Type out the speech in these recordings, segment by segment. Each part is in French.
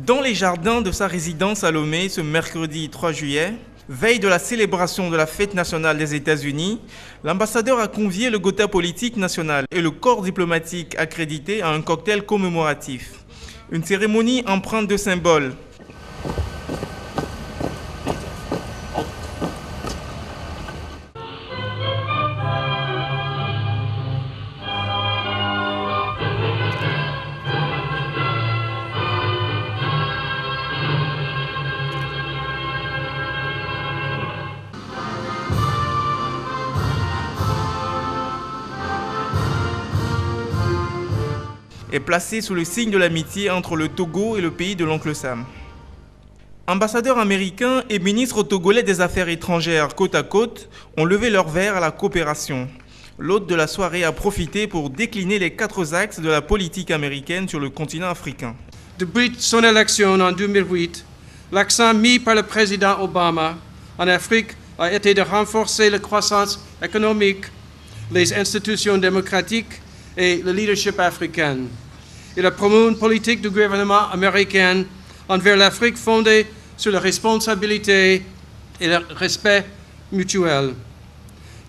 Dans les jardins de sa résidence à Lomé ce mercredi 3 juillet, veille de la célébration de la fête nationale des États-Unis, l'ambassadeur a convié le Gotha politique national et le corps diplomatique accrédité à un cocktail commémoratif. Une cérémonie empreinte de symboles. Est placé sous le signe de l'amitié entre le Togo et le pays de l'oncle Sam. Ambassadeurs américains et ministres togolais des Affaires étrangères côte à côte ont levé leur verre à la coopération. L'hôte de la soirée a profité pour décliner les 4 axes de la politique américaine sur le continent africain. Depuis son élection en 2008, l'accent mis par le président Obama en Afrique a été de renforcer la croissance économique, les institutions démocratiques et le leadership africain. Il a promu une politique du gouvernement américain envers l'Afrique fondée sur la responsabilité et le respect mutuel.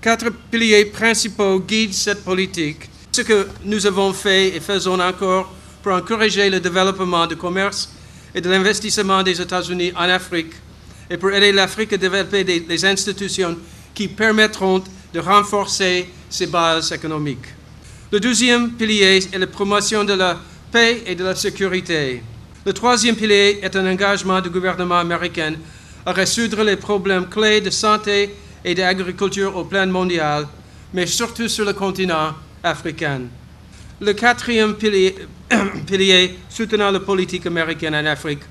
4 piliers principaux guident cette politique. Ce que nous avons fait et faisons encore pour encourager le développement du commerce et de l'investissement des États-Unis en Afrique et pour aider l'Afrique à développer des institutions qui permettront de renforcer ses bases économiques. Le 2e pilier est la promotion de la paix et de la sécurité. Le 3e pilier est un engagement du gouvernement américain à résoudre les problèmes clés de santé et d'agriculture au plan mondial, mais surtout sur le continent africain. Le 4e pilier soutenant la politique américaine en Afrique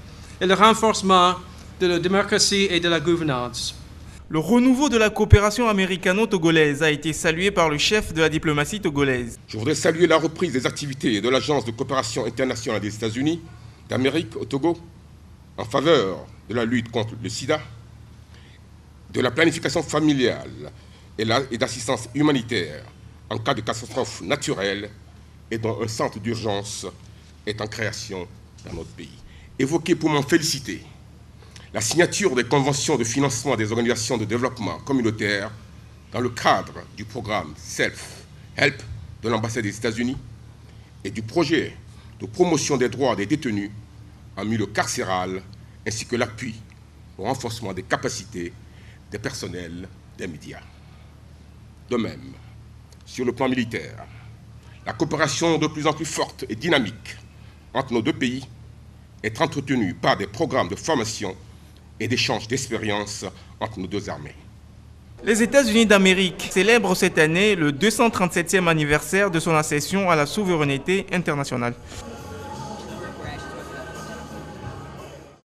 est le renforcement de la démocratie et de la gouvernance. Le renouveau de la coopération américano-togolaise a été salué par le chef de la diplomatie togolaise. Je voudrais saluer la reprise des activités de l'Agence de coopération internationale des États-Unis d'Amérique au Togo en faveur de la lutte contre le sida, de la planification familiale et d'assistance humanitaire en cas de catastrophe naturelle et dont un centre d'urgence est en création dans notre pays. Évoquer pour m'en féliciter la signature des conventions de financement des organisations de développement communautaire dans le cadre du programme Self-Help de l'ambassade des États-Unis et du projet de promotion des droits des détenus en milieu carcéral, ainsi que l'appui au renforcement des capacités des personnels des médias. De même, sur le plan militaire, la coopération de plus en plus forte et dynamique entre nos 2 pays est entretenue par des programmes de formation et d'échange d'expériences entre nos 2 armées. Les États-Unis d'Amérique célèbrent cette année le 237e anniversaire de son accession à la souveraineté internationale.